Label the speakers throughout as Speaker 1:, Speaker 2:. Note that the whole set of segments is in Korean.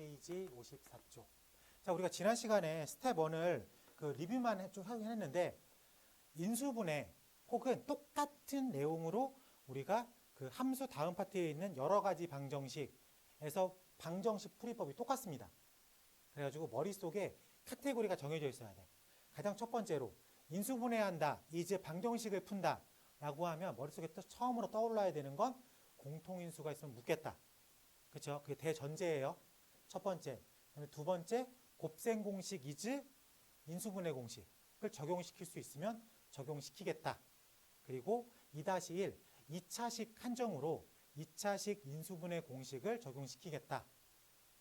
Speaker 1: 페이지 54쪽. 자, 우리가 지난 시간에 스텝 1을 그 리뷰만 좀 하긴 했는데, 인수분해 혹은 똑같은 내용으로 우리가 그 함수 다음 파트에 있는 여러 가지 방정식에서 방정식 풀이법이 똑같습니다. 그래가지고 머릿속에 카테고리가 정해져 있어야 돼. 가장 첫 번째로 인수분해한다, 이제 방정식을 푼다 라고 하면 머릿속에 또 처음으로 떠올라야 되는 건 공통인수가 있으면 묻겠다. 그렇죠? 그게 대전제예요. 첫 번째. 그다음에 두 번째, 곱셈 공식 is 인수분해 공식을 적용시킬 수 있으면 적용시키겠다. 그리고 2-1, 2차식 한정으로 2차식 인수분해 공식을 적용시키겠다.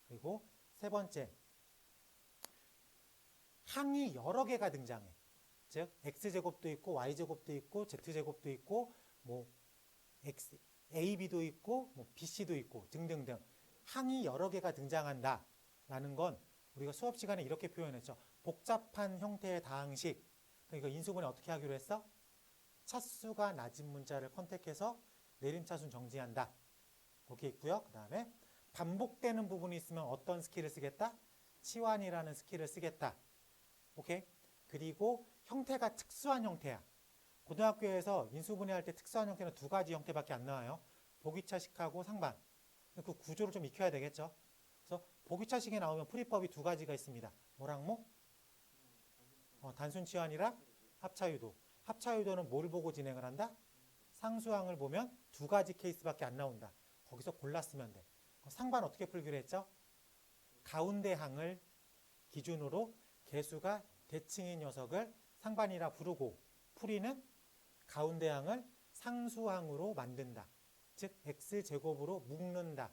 Speaker 1: 그리고 세 번째, 항이 여러 개가 등장해. 즉 x제곱도 있고 y제곱도 있고 z제곱도 있고 뭐 ab도 있고 뭐 bc도 있고 등등등 항이 여러 개가 등장한다 라는 건 우리가 수업 시간에 이렇게 표현했죠. 복잡한 형태의 다항식. 그러니까 인수분해 어떻게 하기로 했어? 차수가 낮은 문자를 컨택해서 내림차순 정지한다. 오케이 있고요. 그 다음에 반복되는 부분이 있으면 어떤 스킬을 쓰겠다? 치환이라는 스킬을 쓰겠다. 오케이? 그리고 형태가 특수한 형태야. 고등학교에서 인수분해할 때 특수한 형태는 두 가지 형태밖에 안 나와요. 보기차식하고 상반. 그 구조를 좀 익혀야 되겠죠. 그래서 보기차식에 나오면 풀이법이 두 가지가 있습니다. 뭐랑 뭐? 단순 치환이랑 합차유도. 합차유도는 뭘 보고 진행을 한다? 상수항을 보면 두 가지 케이스밖에 안 나온다. 거기서 골랐으면 돼. 상반 어떻게 풀기로 했죠? 가운데 항을 기준으로 개수가 대칭인 녀석을 상반이라 부르고 풀이는 가운데 항을 상수항으로 만든다. 즉 x제곱으로 묶는다.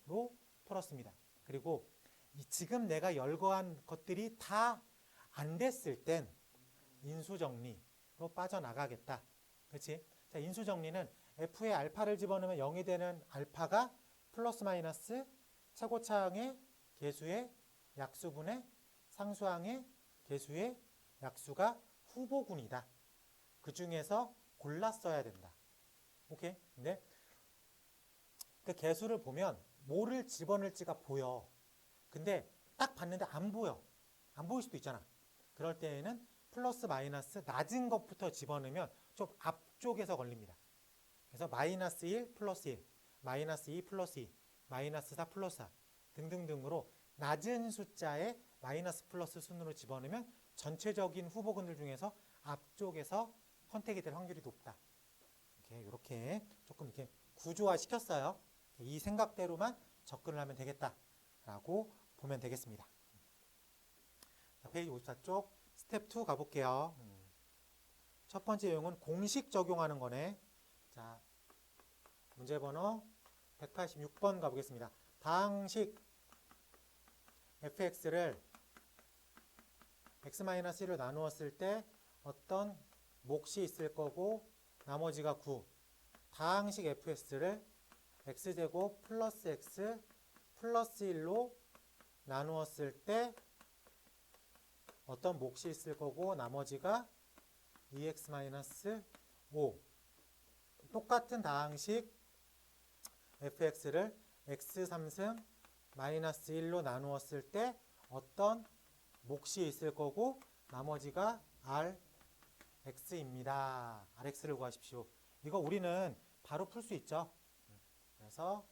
Speaker 1: 로 풀었습니다. 그리고 지금 내가 열거한 것들이 다 안 됐을 땐 인수정리로 빠져나가겠다. 그렇지? 자, 인수정리는 f에 알파를 집어넣으면 0이 되는 알파가 플러스 마이너스 최고차항의 개수의 약수분의 상수항의 개수의 약수가 후보군이다. 그 중에서 골라 써야 된다. 오케이? 근데 그 개수를 보면 뭐를 집어넣을지가 보여. 근데 딱 봤는데 안 보여. 안 보일 수도 있잖아. 그럴 때에는 플러스 마이너스 낮은 것부터 집어넣으면 좀 앞쪽에서 걸립니다. 그래서 마이너스 1 플러스 1, 마이너스 2 플러스 2, 마이너스 4 플러스 4 등등등으로 낮은 숫자에 마이너스 플러스 순으로 집어넣으면 전체적인 후보군들 중에서 앞쪽에서 선택이 될 확률이 높다. 이렇게 조금 이렇게 구조화 시켰어요. 이 생각대로만 접근을 하면 되겠다라고 보면 되겠습니다. 자, 페이지 54쪽 스텝 2 가볼게요. 첫 번째 내용은 공식 적용하는 거네. 자, 문제 번호 186번 가보겠습니다. 다항식 fx를 x-1로 나누었을 때 어떤 몫이 있을 거고 나머지가 9. 다항식 fx를 x제곱 플러스 x 플러스 1로 나누었을 때 어떤 몫이 있을 거고 나머지가 2x-5. 똑같은 다항식 fx를 x3승 마이너스 1로 나누었을 때 어떤 몫이 있을 거고 나머지가 rx입니다. rx를 구하십시오. 이거 우리는 바로 풀 수 있죠. 그래서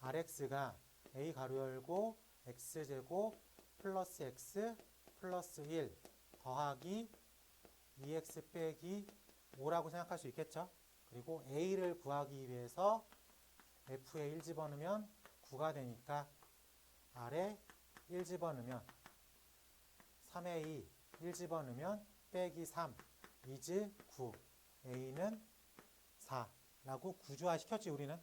Speaker 1: rx가 a 가로 열고 x제곱 플러스 x 플러스 1 더하기 2x 빼기 5라고 생각할 수 있겠죠. 그리고 a를 구하기 위해서 f에 1 집어넣으면 9가 되니까 r에 1 집어넣으면 3a 1 집어넣으면 빼기 3 is 9 a는 4라고 구조화 시켰지 우리는.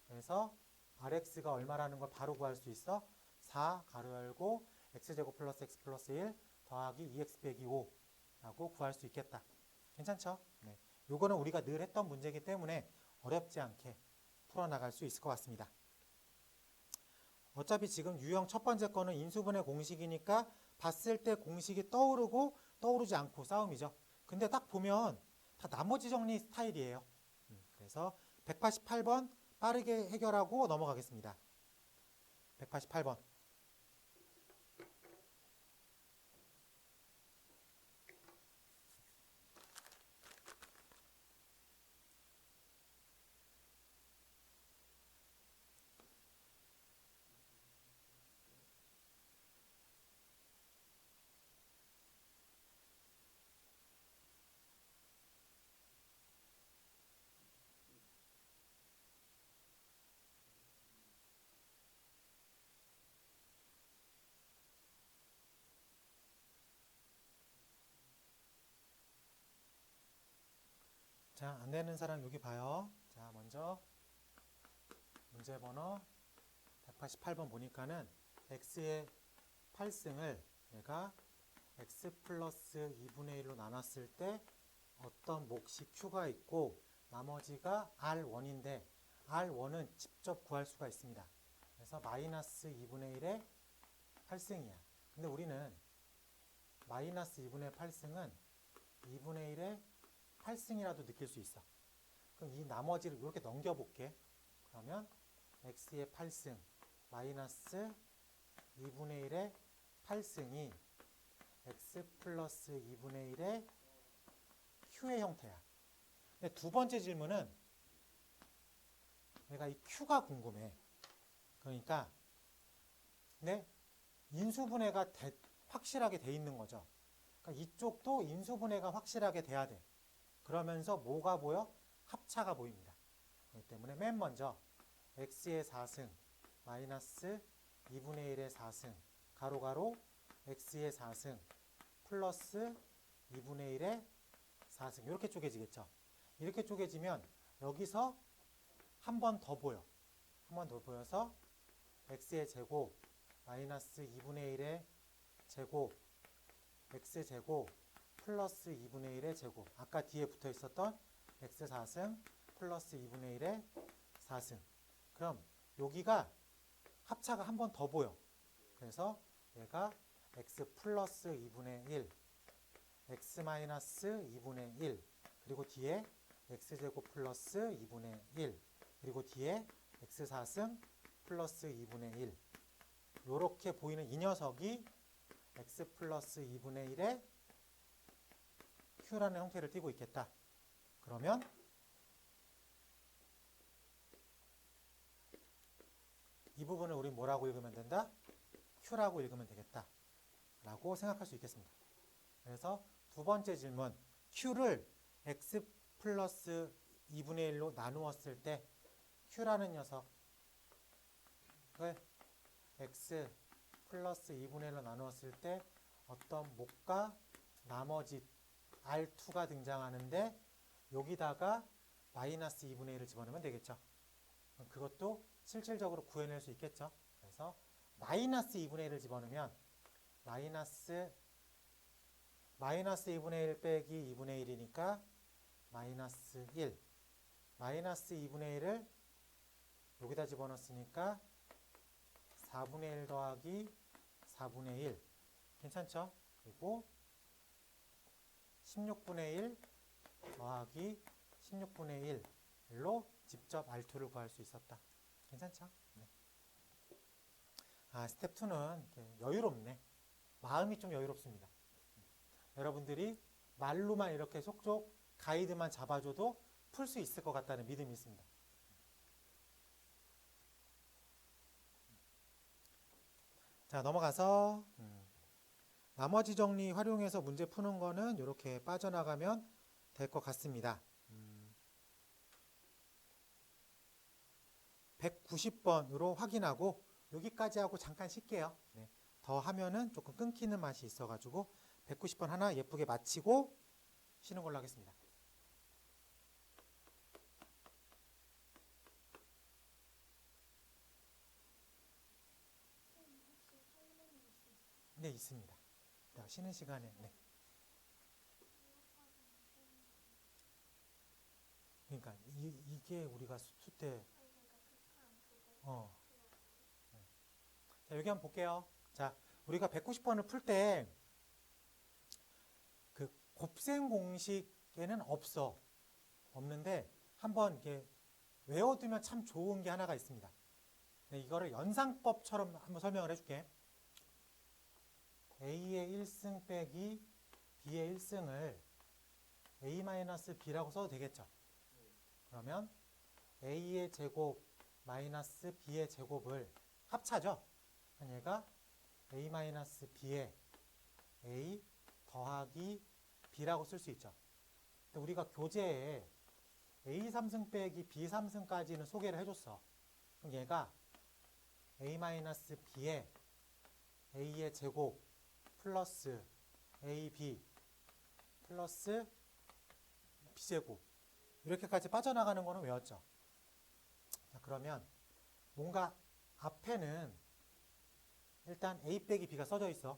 Speaker 1: 그래서 rx가 얼마라는 걸 바로 구할 수 있어. 4 가로 열고 x제곱 플러스 x 플러스 1 더하기 2x 빼기 5라고 구할 수 있겠다. 괜찮죠? 네. 요거는 우리가 늘 했던 문제이기 때문에 어렵지 않게 풀어나갈 수 있을 것 같습니다. 어차피 지금 유형 첫 번째 거는 인수분해 공식이니까 봤을 때 공식이 떠오르고 떠오르지 않고 싸움이죠. 근데 딱 보면 다 나머지 정리 스타일이에요. 그래서 188번 빠르게 해결하고 넘어가겠습니다. 188번. 자, 안 되는 사람 여기 봐요. 자, 먼저 문제 번호 188번 보니까는 x의 8승을 내가 x 플러스 2분의 1로 나눴을 때 어떤 몫이 q가 있고 나머지가 r1인데 r1은 직접 구할 수가 있습니다. 그래서 마이너스 2분의 1의 8승이야. 근데 우리는 마이너스 2분의 8승은 2분의 1의 8승이라도 느낄 수 있어. 그럼 이 나머지를 이렇게 넘겨볼게. 그러면 x의 8승 마이너스 2분의 1의 8승이 x 플러스 2분의 1의 q의 형태야. 근데 두 번째 질문은 내가 이 q가 궁금해. 그러니까 내 인수분해가 확실하게 돼 있는 거죠. 그러니까 이쪽도 인수분해가 확실하게 돼야 돼. 그러면서 뭐가 보여? 합차가 보입니다. 그렇기 때문에 맨 먼저 x의 4승 마이너스 2분의 1의 4승 가로가로 x의 4승 플러스 2분의 1의 4승 이렇게 쪼개지겠죠. 이렇게 쪼개지면 여기서 한 번 더 보여. 한 번 더 보여서 x의 제곱 마이너스 2분의 1의 제곱 x제곱 플러스 2분의 1의 제곱. 아까 뒤에 붙어 있었던 x 4승 플러스 2분의 1의 4승. 그럼 여기가 합차가 한 번 더 보여. 그래서 얘가 x 플러스 2분의 1, x 마이너스 2분의 1, 그리고 뒤에 x제곱 플러스 2분의 1, 그리고 뒤에 x 4승 플러스 2분의 1. 요렇게 보이는 이 녀석이 x 플러스 2분의 1의 q라는 형태를 띠고 있겠다. 그러면 이 부분을 우리 뭐라고 읽으면 된다? q라고 읽으면 되겠다. 라고 생각할 수 있겠습니다. 그래서 두 번째 질문, q를 x 플러스 2분의 1로 나누었을 때 q라는 녀석을 x 플러스 2분의 1로 나누었을 때 어떤 몫과 나머지 R2가 등장하는데 여기다가 마이너스 2분의 1을 집어넣으면 되겠죠. 그것도 실질적으로 구해낼 수 있겠죠. 그래서 마이너스 2분의 1을 집어넣으면 마이너스 2분의 1 빼기 2분의 1이니까 마이너스 1. 마이너스 2분의 1을 여기다 집어넣었으니까 4분의 1 더하기 4분의 1. 괜찮죠? 그리고 16분의 1 더하기 16분의 1로 직접 R2를 구할 수 있었다. 괜찮죠? 네. 스텝 2는 여유롭네. 마음이 좀 여유롭습니다. 여러분들이 말로만 이렇게 속속 가이드만 잡아줘도 풀 수 있을 것 같다는 믿음이 있습니다. 자, 넘어가서 나머지 정리 활용해서 문제 푸는 거는 이렇게 빠져나가면 될 것 같습니다. 190번으로 확인하고 여기까지 하고 잠깐 쉴게요. 네. 더 하면은 조금 끊기는 맛이 있어가지고 190번 하나 예쁘게 마치고 쉬는 걸로 하겠습니다. 네, 있습니다. 쉬는 시간에. 네. 그러니까 이게 우리가 수투 때 네. 자, 여기 한번 볼게요. 자, 우리가 190번을 풀 때 그 곱셈 공식에는 없는데 한번 이렇게 외워두면 참 좋은 게 하나가 있습니다. 네, 이거를 연산법처럼 한번 설명을 해줄게. A의 1승 빼기 B의 1승을 A-B라고 써도 되겠죠. 그러면 A의 제곱 마이너스 B의 제곱을 합차죠. 얘가 A-B의 A 더하기 B라고 쓸 수 있죠. 근데 우리가 교재에 A3승 빼기 B3승까지는 소개를 해줬어. 그럼 얘가 A-B의 A의 제곱 플러스 AB 플러스 B제곱 이렇게까지 빠져나가는 거는 외웠죠. 자, 그러면 뭔가 앞에는 일단 A 빼기 B가 써져 있어.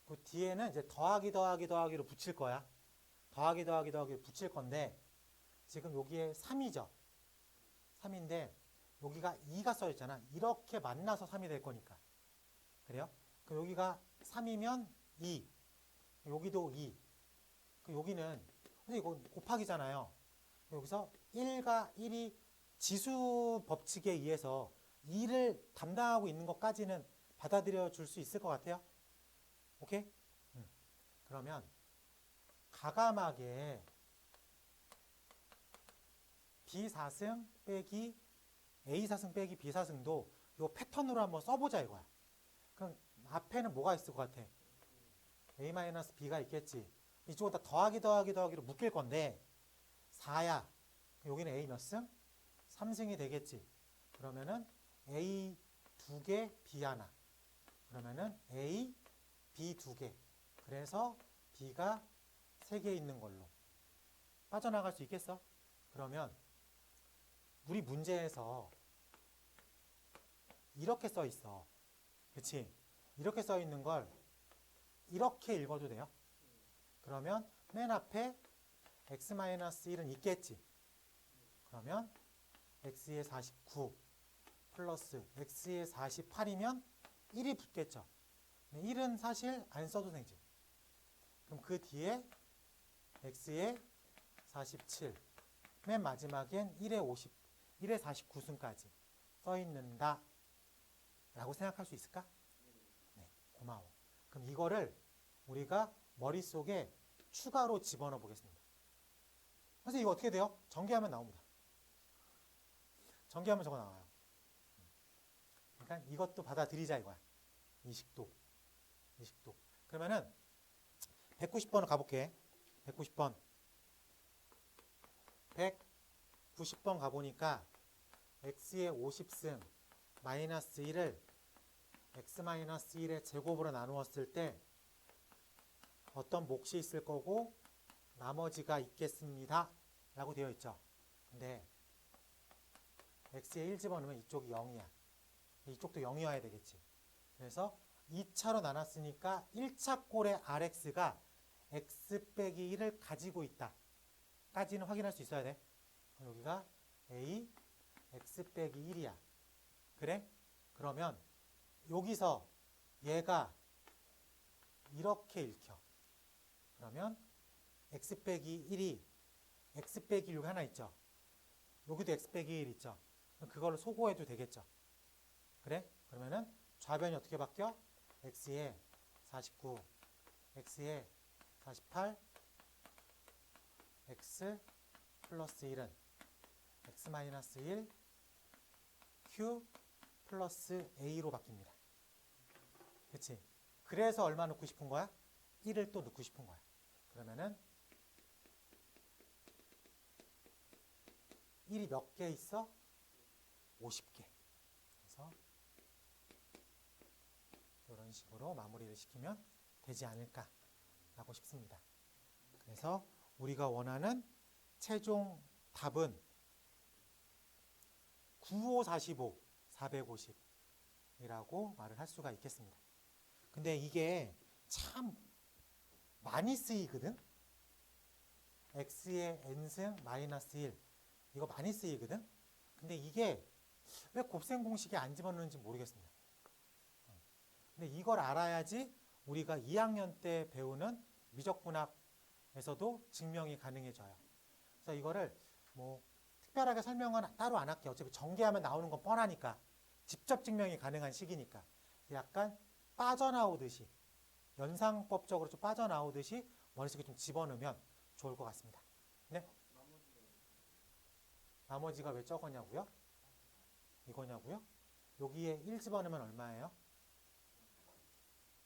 Speaker 1: 그 뒤에는 이제 더하기로 붙일 거야. 더하기로 붙일 건데 지금 여기에 3이죠. 3인데 여기가 2가 써 있잖아. 이렇게 만나서 3이 될 거니까. 그래요? 그럼 여기가 3이면 2. 여기도 2. 여기는 근데 이거 곱하기잖아요. 여기서 1과 1이 지수 법칙에 의해서 2를 담당하고 있는 것까지는 받아들여 줄 수 있을 것 같아요. 오케이? 그러면 가감하게 B4승 빼기 A4승 빼기 B4승도 이 패턴으로 한번 써보자 이거야. 그럼 앞에는 뭐가 있을 것 같아? A-B가 있겠지. 이쪽은 다 더하기로 묶일 건데 4야. 여기는 A 몇 승? 3승이 되겠지. 그러면은 A 2개, B 하나. 그러면은 A, B 2개. 그래서 B가 3개 있는 걸로. 빠져나갈 수 있겠어? 그러면 우리 문제에서 이렇게 써 있어. 그치? 이렇게 써 있는 걸 이렇게 읽어도 돼요. 그러면 맨 앞에 x-1은 있겠지. 그러면 x의 49 플러스 x의 48이면 1이 붙겠죠. 1은 사실 안 써도 되지. 그럼 그 뒤에 x의 47 맨 마지막엔 1의 49승까지 써 있는다 라고 생각할 수 있을까? 네, 고마워. 그럼 이거를 우리가 머릿속에 추가로 집어넣어 보겠습니다. 선생님 이거 어떻게 돼요? 전개하면 나옵니다. 전개하면 저거 나와요. 그러니까 이것도 받아들이자 이거야. 이식도. 그러면은 190번을 가볼게. 190번. 190번 가보니까 x의 50승 마이너스 1을 x-1의 제곱으로 나누었을 때 어떤 몫이 있을 거고 나머지가 있겠습니다 라고 되어 있죠. 근데 x에 1 집어넣으면 이쪽이 0이야. 이쪽도 0이어야 되겠지. 그래서 2차로 나눴으니까 1차 꼴의 rx가 x 빼기 1을 가지고 있다 까지는 확인할 수 있어야 돼. 여기가 a x 빼기 1이야. 그래? 그러면 여기서 얘가 이렇게 읽혀. 그러면 x 빼기 1이 x 빼기 6 하나 있죠. 여기도 x 빼기 1 있죠. 그걸로 소거해도 되겠죠. 그래? 그러면은 좌변이 어떻게 바뀌어? x에 49, x에 48, x 플러스 1은 x 마이너스 1, q 플러스 a로 바뀝니다. 그치? 그래서 얼마 넣고 싶은 거야? 1을 또 넣고 싶은 거야. 그러면은 1이 몇 개 있어? 50개. 그래서 이런 식으로 마무리를 시키면 되지 않을까라고 싶습니다. 그래서 우리가 원하는 최종 답은 95, 45, 450이라고 말을 할 수가 있겠습니다. 근데 이게 참 많이 쓰이거든? x의 n승 마이너스 1 이거 많이 쓰이거든? 근데 이게 왜 곱셈 공식에 안 집어넣는지 모르겠습니다. 근데 이걸 알아야지 우리가 2학년 때 배우는 미적분학에서도 증명이 가능해져요. 그래서 이거를 뭐 특별하게 설명은 따로 안 할게요. 어차피 전개하면 나오는 건 뻔하니까. 직접 증명이 가능한 식이니까 약간 빠져나오듯이 연상법적으로 좀 빠져나오듯이 머릿속에 좀 집어넣으면 좋을 것 같습니다. 네? 나머지가 왜 적었냐고요? 이거냐고요? 여기에 1 집어넣으면 얼마예요?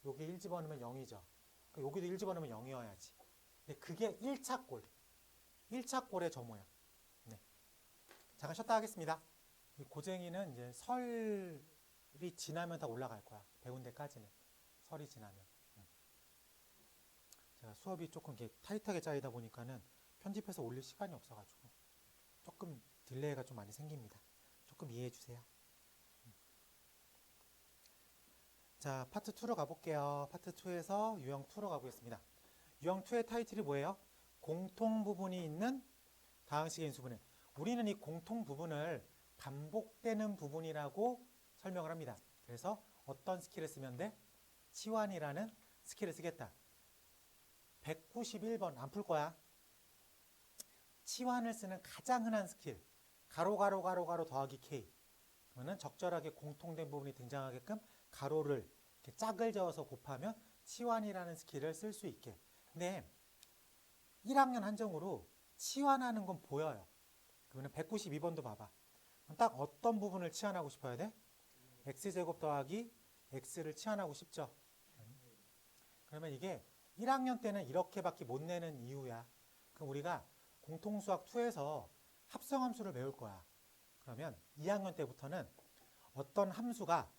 Speaker 1: 여기에 1 집어넣으면 0이죠. 여기도 1 집어넣으면 0이어야지. 근데 그게 1차 꼴. 1차 꼴의 저 모양. 네. 잠깐 쉬었다 하겠습니다. 이 고쟁이는 이제 설이 지나면 다 올라갈 거야. 배운 데까지는. 설이 지나면. 제가 수업이 조금 이렇게 타이트하게 짜이다 보니까는 편집해서 올릴 시간이 없어가지고 조금 딜레이가 좀 많이 생깁니다. 조금 이해해 주세요. 자, 파트 2로 가볼게요. 파트 2에서 유형 2로 가보겠습니다. 유형 2의 타이틀이 뭐예요? 공통 부분이 있는 다항식의 인수분해. 우리는 이 공통 부분을 반복되는 부분이라고 설명을 합니다. 그래서 어떤 스킬을 쓰면 돼? 치환이라는 스킬을 쓰겠다. 191번 안 풀 거야. 치환을 쓰는 가장 흔한 스킬. 가로 가로 가로 가로 더하기 K. 그러면 적절하게 공통된 부분이 등장하게끔 가로를 이렇게 짝을 저어서 곱하면 치환이라는 스킬을 쓸 수 있게. 근데 1학년 한정으로 치환하는 건 보여요. 그러면 192번도 봐봐. 딱 어떤 부분을 치환하고 싶어야 돼? x제곱 더하기 x를 치환하고 싶죠. 그러면 이게 1학년 때는 이렇게밖에 못 내는 이유야. 그럼 우리가 공통수학 2에서 합성함수를 배울 거야. 그러면 2학년 때부터는 어떤 함수가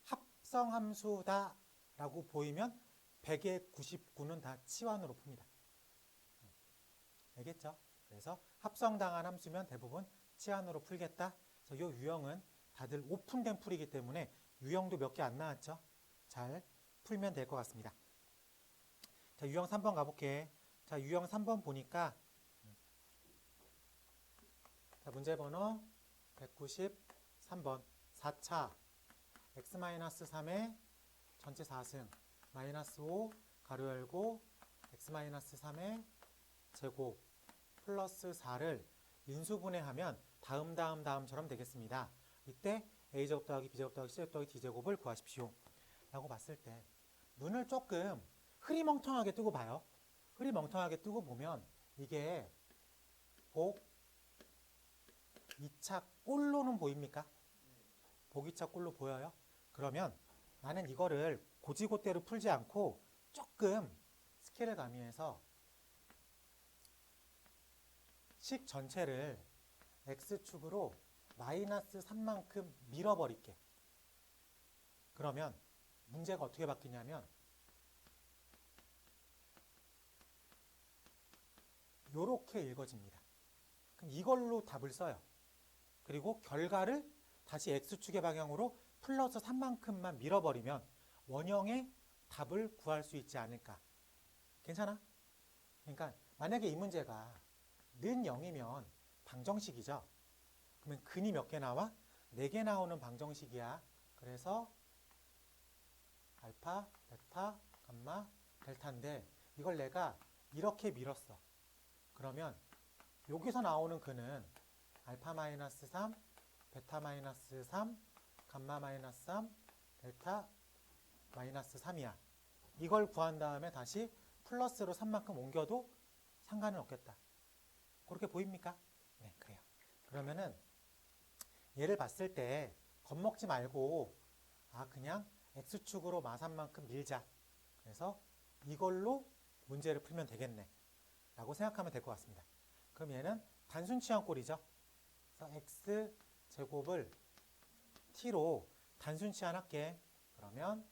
Speaker 1: 합성함수다 라고 보이면 100의 99는 다 치환으로 풉니다. 알겠죠? 그래서 합성당한 함수면 대부분 치환으로 풀겠다. 그래서 이 유형은 다들 오픈된 풀이기 때문에 유형도 몇 개 안 나왔죠? 잘 풀면 될 것 같습니다. 자, 유형 3번 가볼게. 자, 유형 3번 보니까 자, 문제 번호 193번 4차 x-3의 전체 4승 마이너스 5 가로 열고 x-3의 제곱 플러스 4를 인수분해하면 다음처럼 되겠습니다. 이때 a제곱 더하기 b제곱 더하기 c제곱 더하기 d제곱을 구하십시오. 라고 봤을 때 눈을 조금 흐리멍텅하게 뜨고 봐요. 흐리멍텅하게 뜨고 보면 이게 복 2차 꼴로는 보입니까? 복 2차 꼴로 보여요? 그러면 나는 이거를 고지고대로 풀지 않고 조금 스케일을 가미해서 식 전체를 x축으로 마이너스 3만큼 밀어버릴게. 그러면 문제가 어떻게 바뀌냐면 요렇게 읽어집니다. 그럼 이걸로 답을 써요. 그리고 결과를 다시 x축의 방향으로 플러스 3만큼만 밀어버리면 원형의 답을 구할 수 있지 않을까. 괜찮아? 그러니까 만약에 이 문제가 는 0이면 방정식이죠. 그러면 근이 몇 개 나와? 4개 나오는 방정식이야. 그래서 알파, 베타, 감마, 델타인데 이걸 내가 이렇게 밀었어. 그러면 여기서 나오는 근은 알파 마이너스 3, 베타 마이너스 3, 감마 마이너스 3, 델타 마이너스 3이야. 이걸 구한 다음에 다시 플러스로 3만큼 옮겨도 상관은 없겠다. 그렇게 보입니까? 네, 그래요. 그러면은 얘를 봤을 때 겁먹지 말고 그냥 x축으로 마3만큼 밀자. 그래서 이걸로 문제를 풀면 되겠네. 라고 생각하면 될 것 같습니다. 그럼 얘는 단순 치환꼴이죠. 그래서 x제곱을 t로 단순 치환할게. 그러면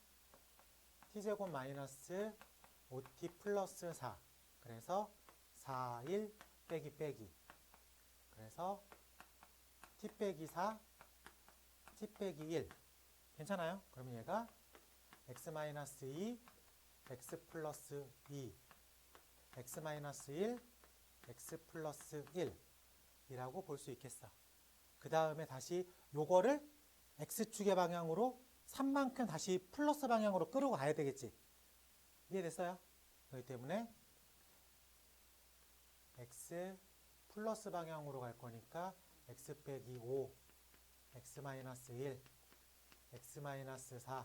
Speaker 1: t제곱 마이너스 5t 플러스 4. 그래서 4, 1 빼기. 그래서 t 빼기 4, t 빼기 1. 괜찮아요? 그러면 얘가 x 마이너스 2, x 플러스 2, x 마이너스 1, x 플러스 1 이라고 볼 수 있겠어. 그 다음에 다시 요거를 x축의 방향으로 3만큼 다시 플러스 방향으로 끌고 가야 되겠지. 이해됐어요? 그렇기 때문에 x 플러스 방향으로 갈 거니까 x 빼기 5, x 마이너스 1, x-4,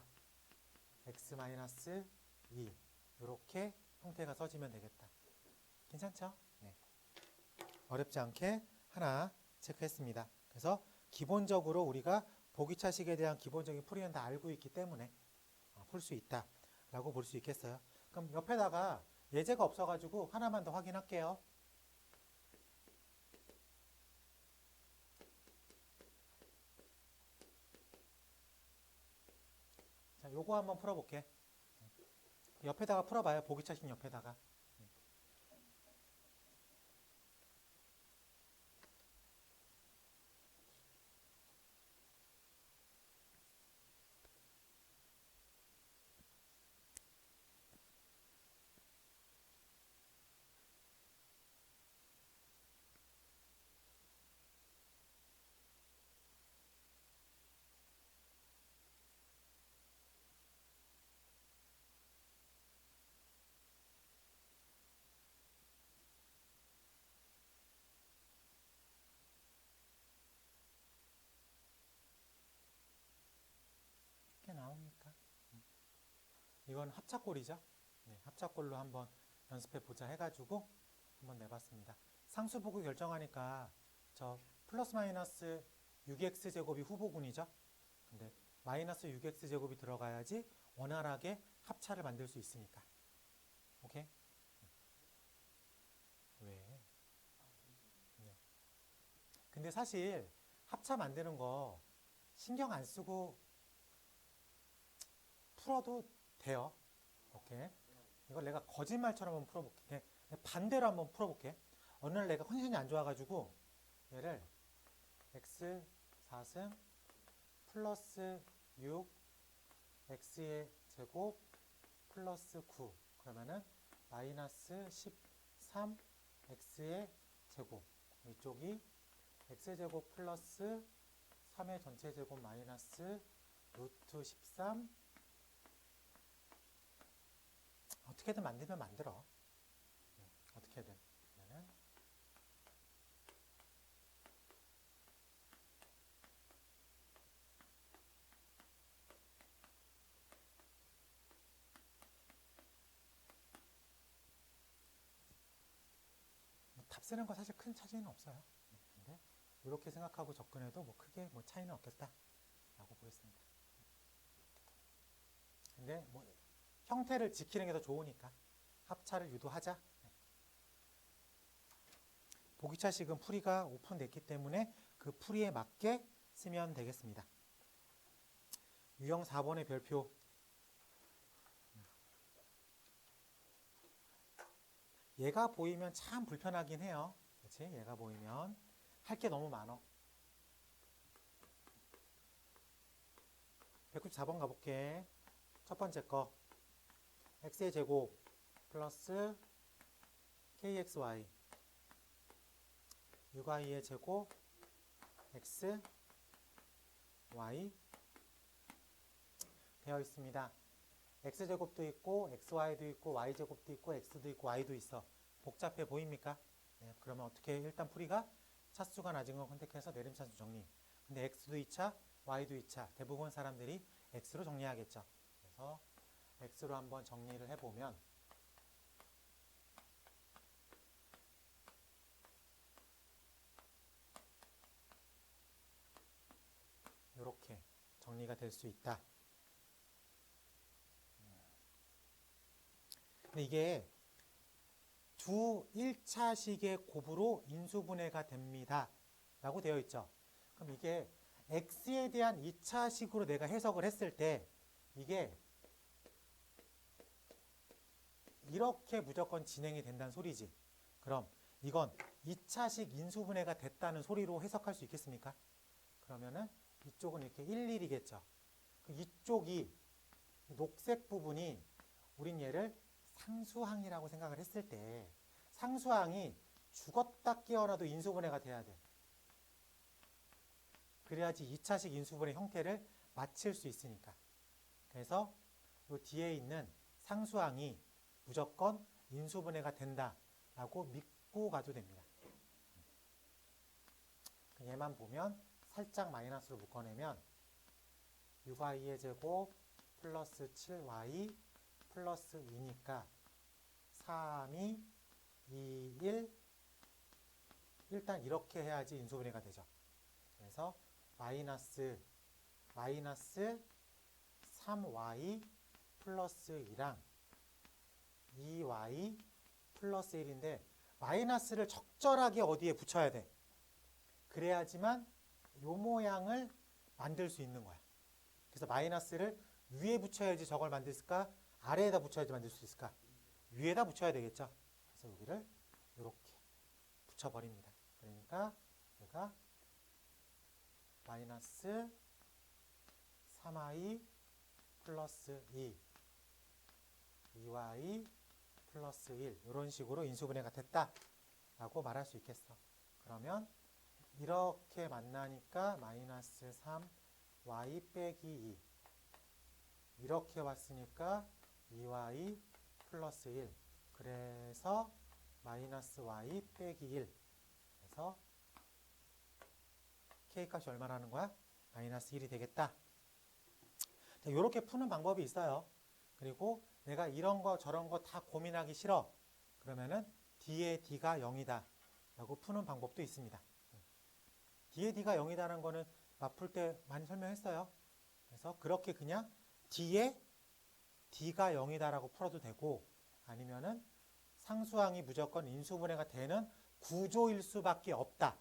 Speaker 1: x-2 이렇게 형태가 써지면 되겠다. 괜찮죠? 네. 어렵지 않게 하나 체크했습니다. 그래서 기본적으로 우리가 보기차식에 대한 기본적인 풀이는 다 알고 있기 때문에 풀 수 있다라고 볼 수 있겠어요. 그럼 옆에다가 예제가 없어가지고 하나만 더 확인할게요. 자, 요거 한번 풀어볼게. 옆에다가 풀어봐요. 보기차식 옆에다가. 쉽게 나옵니까? 이건 합작골이죠. 네, 합작골로 한번 연습해 보자 해가지고 한번 내봤습니다. 상수보고 결정하니까 저 플러스 마이너스 6x제곱이 후보군이죠. 근데 마이너스 6x제곱이 들어가야지 원활하게 합차를 만들 수 있으니까. 오케이? 왜? 네. 근데 사실 합차 만드는 거 신경 안 쓰고 풀어도 돼요. 오케이. 이걸 내가 거짓말처럼 한번 풀어볼게. 반대로 한번 풀어볼게. 어느 날 내가 컨디션이 안 좋아가지고 얘를 x 4승 플러스 6 x의 제곱 플러스 9 그러면은 마이너스 13 x의 제곱 이쪽이 x제곱 플러스 3의 전체 제곱 마이너스 루트 13 어떻게든 만들면 만들어. 어떻게든. 그러면은 답 쓰는 거 사실 큰 차이는 없어요. 근데 이렇게 생각하고 접근해도 뭐 크게 뭐 차이는 없겠다라고 보겠습니다. 근데 뭐 형태를 지키는 게 더 좋으니까 합차를 유도하자. 보기차식은 풀이가 오픈됐기 때문에 그 풀이에 맞게 쓰면 되겠습니다. 유형 4번의 별표. 얘가 보이면 참 불편하긴 해요. 그렇지? 얘가 보이면 할 게 너무 많어. 194번 가볼게. 첫 번째 거. x의 제곱 플러스 kxy 6y의 제곱 x y 되어 있습니다. x제곱도 있고 xy도 있고 y제곱도 있고 x도 있고 y도 있어. 복잡해 보입니까? 네, 그러면 어떻게 일단 풀이가 차수가 낮은 거 선택해서 내림차수 정리. 근데 x도 2차 y도 2차 대부분 사람들이 x로 정리하겠죠. 그래서 x로 한번 정리를 해보면 이렇게 정리가 될 수 있다. 근데 이게 두 1차식의 곱으로 인수분해가 됩니다. 라고 되어 있죠. 그럼 이게 x에 대한 2차식으로 내가 해석을 했을 때 이게 이렇게 무조건 진행이 된다는 소리지. 그럼 이건 2차식 인수분해가 됐다는 소리로 해석할 수 있겠습니까? 그러면은 이쪽은 이렇게 11이겠죠. 이쪽이 녹색 부분이 우린 얘를 상수항이라고 생각을 했을 때 상수항이 죽었다 깨어나도 인수분해가 돼야 돼. 그래야지 2차식 인수분해 형태를 맞출 수 있으니까. 그래서 이 뒤에 있는 상수항이 무조건 인수분해가 된다라고 믿고 가도 됩니다. 얘만 보면 살짝 마이너스로 묶어내면 6y의 제곱 플러스 7y 플러스 2니까 3, 2, 2, 1 일단 이렇게 해야지 인수분해가 되죠. 그래서 마이너스 3y 플러스 2랑 2y 플러스 1인데 마이너스를 적절하게 어디에 붙여야 돼. 그래야지만 요 모양을 만들 수 있는 거야. 그래서 마이너스를 위에 붙여야지 저걸 만들 수 있을까? 아래에다 붙여야지 만들 수 있을까? 위에다 붙여야 되겠죠. 그래서 여기를 이렇게 붙여버립니다. 그러니까 얘가 마이너스 3y 플러스 2, 2y 플러스 1 이런 식으로 인수분해가 됐다라고 말할 수 있겠어. 그러면 이렇게 만나니까 마이너스 3y 빼기 2 이렇게 왔으니까 2y 플러스 1 그래서 마이너스 y 빼기 1 그래서 k값이 얼마라는 거야? 마이너스 1이 되겠다. 자, 이렇게 푸는 방법이 있어요. 그리고 내가 이런 거 저런 거 다 고민하기 싫어. 그러면은 d의 d가 0이다 라고 푸는 방법도 있습니다. d의 d가 0이다는 거는 맞풀 때 많이 설명했어요. 그래서 그렇게 그냥 d의 d가 0이다라고 풀어도 되고 아니면은 상수항이 무조건 인수분해가 되는 구조일 수밖에 없다.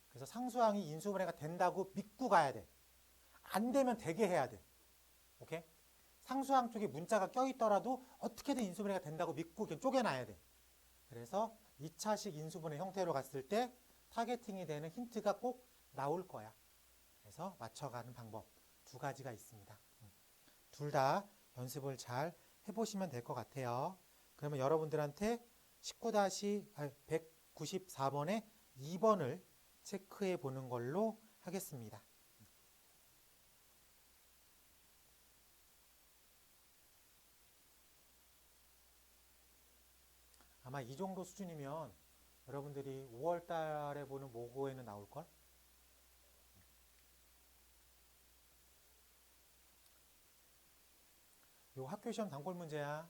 Speaker 1: 그래서 상수항이 인수분해가 된다고 믿고 가야 돼. 안 되면 되게 해야 돼. 오케이? 상수항 쪽에 문자가 껴있더라도 어떻게든 인수분해가 된다고 믿고 그냥 쪼개놔야 돼. 그래서 2차식 인수분해 형태로 갔을 때 타겟팅이 되는 힌트가 꼭 나올 거야. 그래서 맞춰가는 방법 두 가지가 있습니다. 둘 다 연습을 잘 해보시면 될 것 같아요. 그러면 여러분들한테 194번에 2번을 체크해 보는 걸로 하겠습니다. 아마 이 정도 수준이면 여러분들이 5월 달에 보는 모고에는 나올걸? 요 학교 시험 단골 문제야.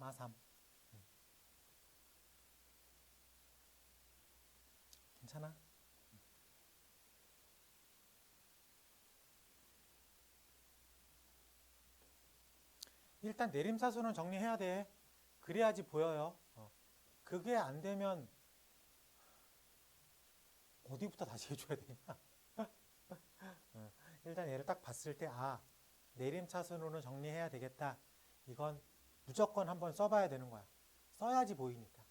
Speaker 1: 마3 괜찮아? 일단 내림차순은 정리해야 돼. 그래야지 보여요. 그게 안 되면 어디부터 다시 해줘야 되냐? 일단 얘를 딱 봤을 때 내림차순으로 정리해야 되겠다. 이건 무조건 한번 써봐야 되는 거야. 써야지 보이니까.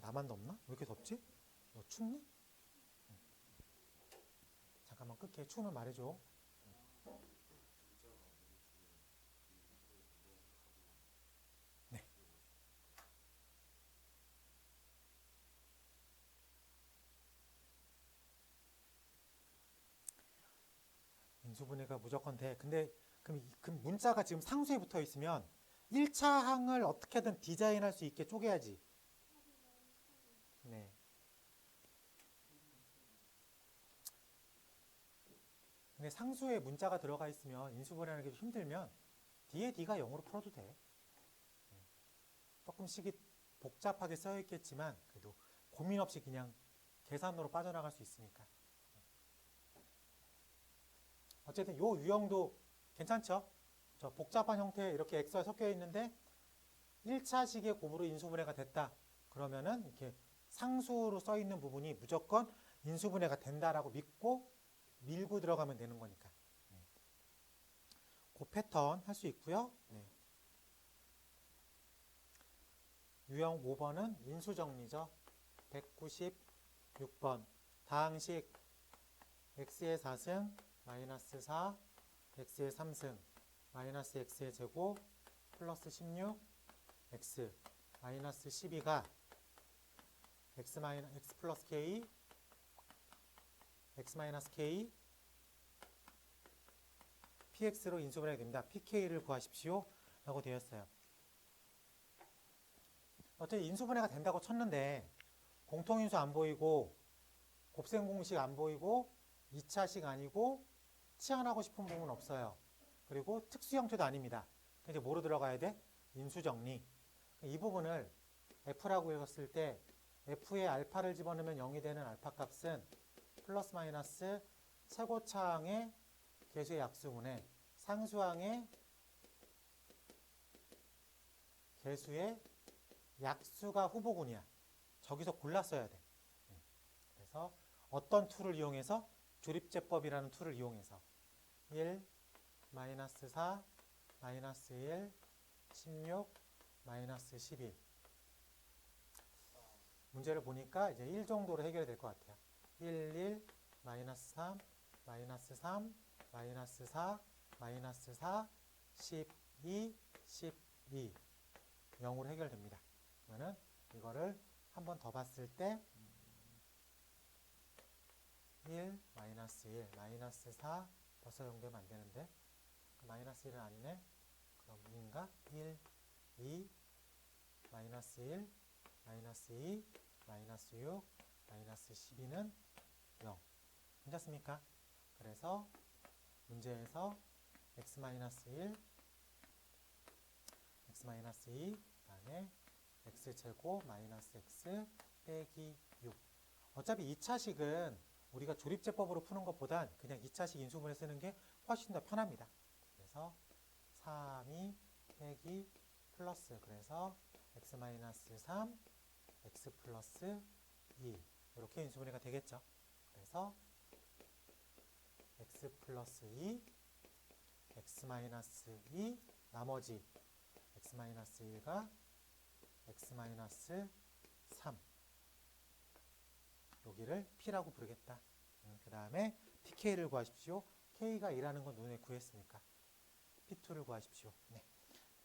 Speaker 1: 나만 덥나? 왜 이렇게 덥지? 너 춥니? 잠깐만 끌게. 추우면 말해줘. 네. 인수분해가 무조건 돼. 근데 그럼 그 문자가 지금 상수에 붙어 있으면 1차 항을 어떻게든 디자인할 수 있게 쪼개야지. 네. 근데 상수에 문자가 들어가 있으면 인수분해하는 게 좀 힘들면 뒤에 D가 0으로 풀어도 돼. 조금씩 복잡하게 써 있겠지만 그래도 고민 없이 그냥 계산으로 빠져나갈 수 있으니까. 어쨌든 요 유형도 괜찮죠? 저 복잡한 형태 이렇게 X가 섞여 있는데 1차식의 곱으로 인수분해가 됐다. 그러면은 이렇게 상수로 써 있는 부분이 무조건 인수분해가 된다라고 믿고 밀고 들어가면 되는 거니까. 그 패턴 할 수 있고요. 유형 5번은 인수정리죠. 196번 다항식 x의 4승 마이너스 4 x의 3승 마이너스 x의 제곱 플러스 16 x 마이너스 12가 x 플러스 k x 마이너스 k px로 인수분해가 됩니다. pk를 구하십시오 라고 되었어요. 어차피 인수분해가 된다고 쳤는데 공통인수 안 보이고 곱셈공식 안 보이고 2차식 아니고 치환하고 싶은 부분 없어요. 그리고 특수 형태도 아닙니다. 이제 뭐로 들어가야 돼? 인수정리. 이 부분을 f라고 읽었을 때 f에 알파를 집어넣으면 0이 되는 알파 값은 플러스 마이너스 최고차항의 개수의 약수분의 상수항의 개수의 약수가 후보군이야. 저기서 골랐어야 돼. 그래서 어떤 툴을 이용해서? 조립제법이라는 툴을 이용해서 1, 마이너스 4, 마이너스 1, 16, 마이너스 11 문제를 보니까 이제 1 정도로 해결이 될 것 같아요. 1, 1, 마이너스 3, 마이너스 3, 마이너스 4, 마이너스 4, 12, 12 0으로 해결됩니다. 그러면 이거를 한 번 더 봤을 때 1, 마이너스 1, 마이너스 4 벌써 0 되면 안 되는데 마이너스 1은 아니네. 그럼 2인가? 1, 2, 마이너스 1, 마이너스 2, 마이너스 6, 마이너스 12는 0. 괜찮습니까? 그래서 문제에서 x-1, x-2, 그 다음에 x제곱 마이너스 x 빼기 6. 어차피 2차식은 우리가 조립제법으로 푸는 것보단 그냥 2차식 인수분해 쓰는 게 훨씬 더 편합니다. 그래서 3이 빼기 플러스 그래서 x-3, x 플러스 2 이렇게 인수분해가 되겠죠. 그래서 x 플러스 2, x 마이너스 2 나머지 x 마이너스 1가 x 마이너스 3 여기를 p라고 부르겠다. 그 다음에 pk를 구하십시오. k가 2라는 건 눈에 구했으니까 p2를 구하십시오. 네.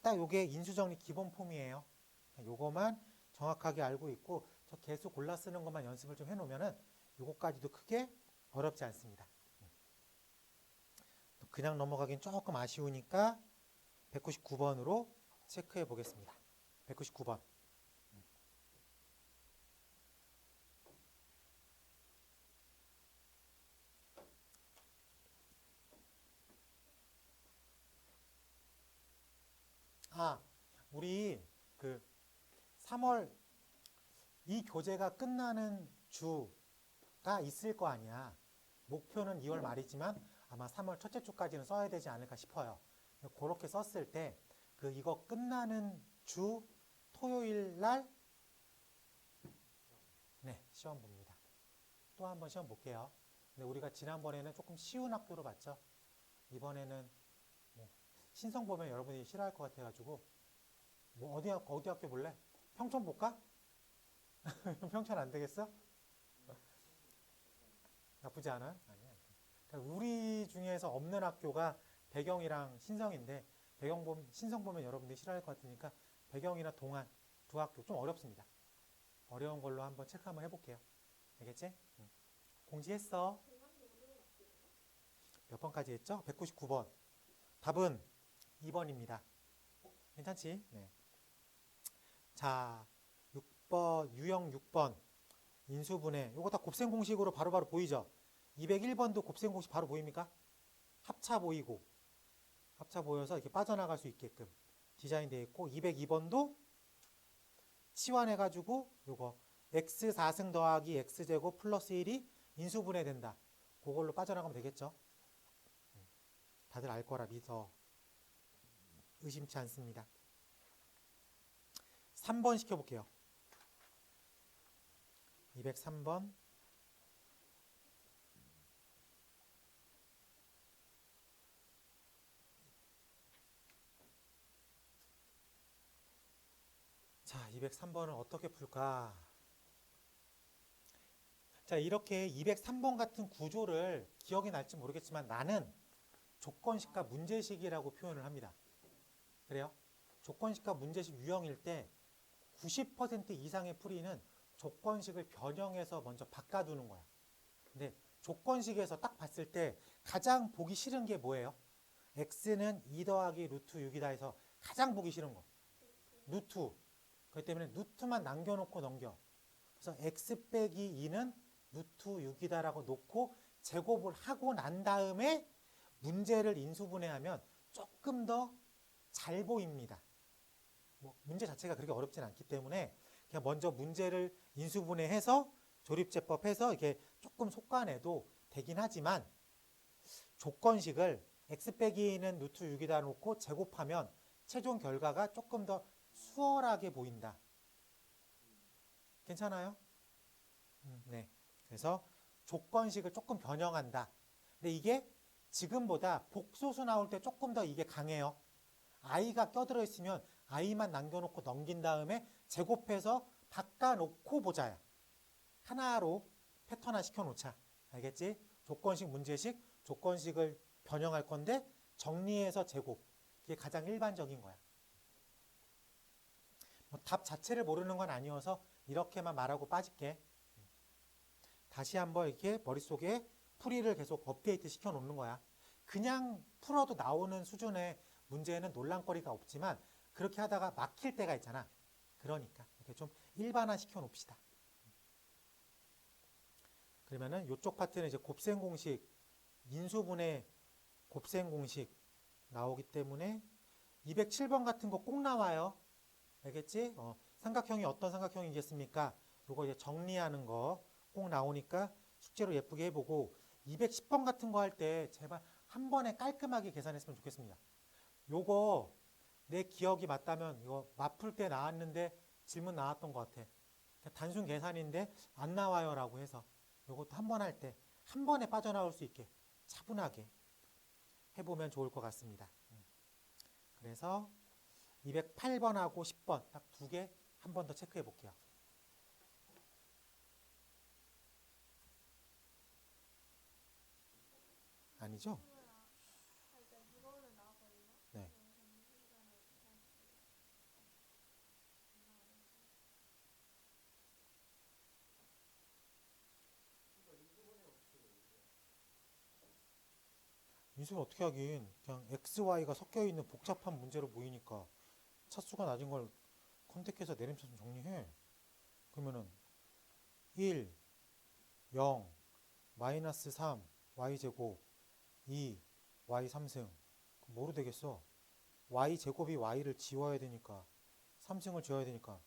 Speaker 1: 딱 요게 인수정리 기본 폼이에요. 요거만 정확하게 알고 있고 저 개수 골라 쓰는 것만 연습을 좀 해놓으면은 요거까지도 크게 어렵지 않습니다. 그냥 넘어가긴 조금 아쉬우니까 199번으로 체크해 보겠습니다. 199번. 우리 그 3월 이 교재가 끝나는 주가 있을 거 아니야. 목표는 2월 말이지만 아마 3월 첫째 주까지는 써야 되지 않을까 싶어요. 그렇게 썼을 때 그 이거 끝나는 주 토요일 날 네, 시험 봅니다. 또 한번 시험 볼게요. 근데 우리가 지난번에는 조금 쉬운 학교로 봤죠. 이번에는 뭐 신성 보면 여러분이 싫어할 것 같아가지고 뭐 어디 학교 볼래? 평촌 볼까? 평촌 안 되겠어? 나쁘지 않아? 아니야. 그러니까 우리 중에서 없는 학교가 배경이랑 신성인데 신성 보면 여러분들이 싫어할 것 같으니까 배경이나 동안 두 학교 좀 어렵습니다. 어려운 걸로 한번 체크 한번 해볼게요. 알겠지? 공지했어. 몇 번까지 했죠? 199번. 답은 2번입니다. 괜찮지? 네. 자, 6번, 유형 6번. 인수분해. 요거 다 곱셈 공식으로 바로바로 보이죠? 201번도 곱셈 공식 바로 보입니까? 합차 보이고. 합차 보여서 이렇게 빠져나갈 수 있게끔 디자인되어 있고 202번도 치환해가지고 요거 x 4승 더하기 x제곱 플러스 1이 인수분해 된다. 그걸로 빠져나가면 되겠죠. 다들 알 거라 믿어 의심치 않습니다. 3번 시켜볼게요. 203번. 자, 203번은 어떻게 풀까? 자, 이렇게 203번 같은 구조를 기억이 날지 모르겠지만 나는 조건식과 문제식이라고 표현을 합니다. 그래요? 조건식과 문제식 유형일 때 90% 이상의 풀이는 조건식을 변형해서 먼저 바꿔두는 거야. 근데 조건식에서 딱 봤을 때 가장 보기 싫은 게 뭐예요? x는 2 더하기 루트 6이다 해서 가장 보기 싫은 거. 루트. 그렇기 때문에 루트만 남겨놓고 넘겨. 그래서 x 빼기 2는 루트 6이다라고 놓고 제곱을 하고 난 다음에 문제를 인수분해하면 조금 더 잘 보입니다. 뭐 문제 자체가 그렇게 어렵진 않기 때문에 그냥 먼저 문제를 인수분해해서 조립제법해서 이렇게 조금 속아내도 되긴 하지만 조건식을 x 빼기는 루트 6이다 놓고 제곱하면 최종 결과가 조금 더 수월하게 보인다. 괜찮아요? 네. 그래서 조건식을 조금 변형한다. 근데 이게 지금보다 복소수 나올 때 조금 더 이게 강해요. i가 껴들어 있으면 i만 남겨놓고 넘긴 다음에 제곱해서 바꿔놓고 보자야. 하나로 패턴화 시켜놓자. 알겠지? 조건식, 문제식, 조건식을 변형할 건데 정리해서 제곱. 이게 가장 일반적인 거야. 뭐 답 자체를 모르는 건 아니어서 이렇게만 말하고 빠질게. 다시 한번 이렇게 머릿속에 풀이를 계속 업데이트 시켜놓는 거야. 그냥 풀어도 나오는 수준의 문제는 논란거리가 없지만 그렇게 하다가 막힐 때가 있잖아. 그러니까 이렇게 좀 일반화 시켜놓읍시다. 그러면은 이쪽 파트는 이제 곱셈 공식, 인수분해 곱셈 공식 나오기 때문에 207번 같은 거 꼭 나와요. 알겠지? 삼각형이 어떤 삼각형이겠습니까? 요거 이제 정리하는 거 꼭 나오니까 숙제로 예쁘게 해보고 210번 같은 거 할 때 제발 한 번에 깔끔하게 계산했으면 좋겠습니다. 요거 내 기억이 맞다면 이거 맞풀 때 나왔는데 질문 나왔던 것 같아. 단순 계산인데 안 나와요 라고 해서 요것도 한 번 할 때 한 번에 빠져나올 수 있게 차분하게 해보면 좋을 것 같습니다. 그래서 208번하고 10번 딱 두 개 한 번 더 체크해 볼게요. 아니죠? 네. 인수를 어떻게 하긴 그냥 x, y가 섞여 있는 복잡한 문제로 보이니까 차수가 낮은 걸 컨택해서 내림차순 정리해. 그러면은 1, 0, 마이너스 3, y제곱 2, y 3승 뭐로 되겠어? y제곱이 y를 지워야 되니까 3승을 지워야 되니까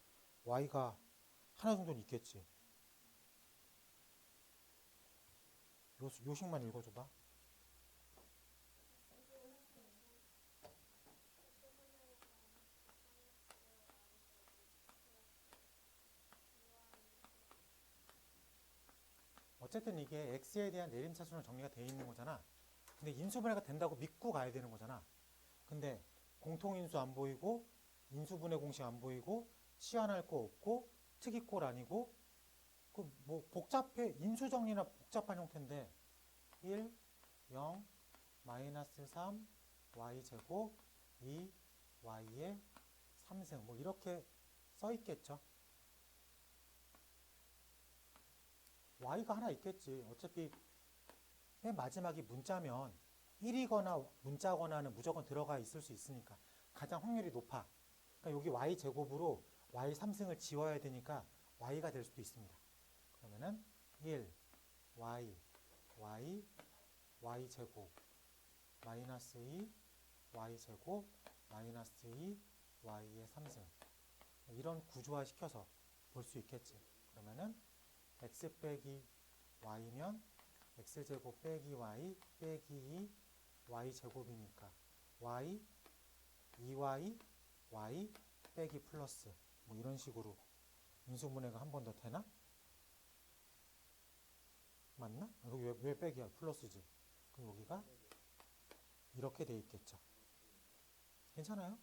Speaker 1: y가 하나 정도는 있겠지. 요식만 읽어줘봐. 어쨌든 이게 x에 대한 내림차순으로 정리가 되어 있는 거잖아. 근데 인수분해가 된다고 믿고 가야 되는 거잖아. 근데 공통인수 안 보이고 인수분해 공식 안 보이고 치환할 거 없고 특이꼴 아니고 그 뭐 복잡해. 인수정리나 복잡한 형태인데 1, 0, 마이너스 3, y제곱 2, y의 3승 뭐 이렇게 써 있겠죠. y가 하나 있겠지. 어차피 맨 마지막이 문자면 1이거나 문자거나는 무조건 들어가 있을 수 있으니까 가장 확률이 높아. 그러니까 여기 y제곱으로 y 3승을 지워야 되니까 y가 될 수도 있습니다. 그러면은 1, y, y, y제곱 마이너스 2, y제곱 마이너스 2, y의 3승 이런 구조화 시켜서 볼 수 있겠지. 그러면은 x 빼기 y면 x제곱 빼기 y 빼기 2 y제곱이니까 y 2y y 빼기 플러스 뭐 이런 식으로 인수분해가 한 번 더 되나? 맞나? 여기 왜 백이야? 플러스지. 그럼 여기가 이렇게 돼 있겠죠. 괜찮아요?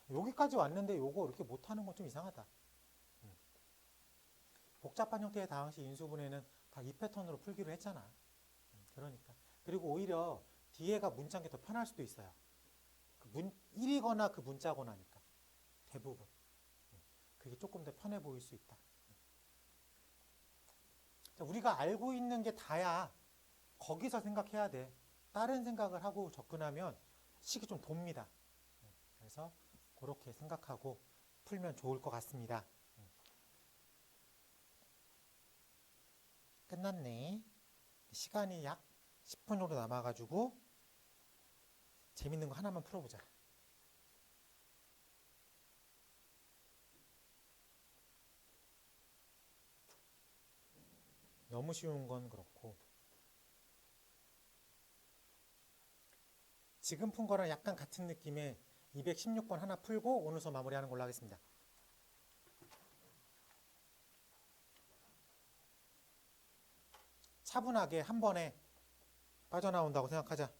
Speaker 1: 여기까지 왔는데 요거 이렇게 못하는 건 좀 이상하다. 복잡한 형태의 다항식 인수분해는 다 이 패턴으로 풀기로 했잖아. 그러니까. 그리고 오히려 뒤에가 문자인 게 더 편할 수도 있어요. 그 1이거나 그 문자거나니까. 대부분. 그게 조금 더 편해 보일 수 있다. 자, 우리가 알고 있는 게 다야. 거기서 생각해야 돼. 다른 생각을 하고 접근하면 식이 좀 돕니다. 그래서 그렇게 생각하고 풀면 좋을 것 같습니다. 끝났네. 시간이 약 10분 정도 남아가지고 재밌는 거 하나만 풀어보자. 너무 쉬운 건 그렇고 지금 푼 거랑 약간 같은 느낌의 216번 하나 풀고 오늘 수업 마무리하는 걸로 하겠습니다. 차분하게 한 번에 빠져나온다고 생각하자.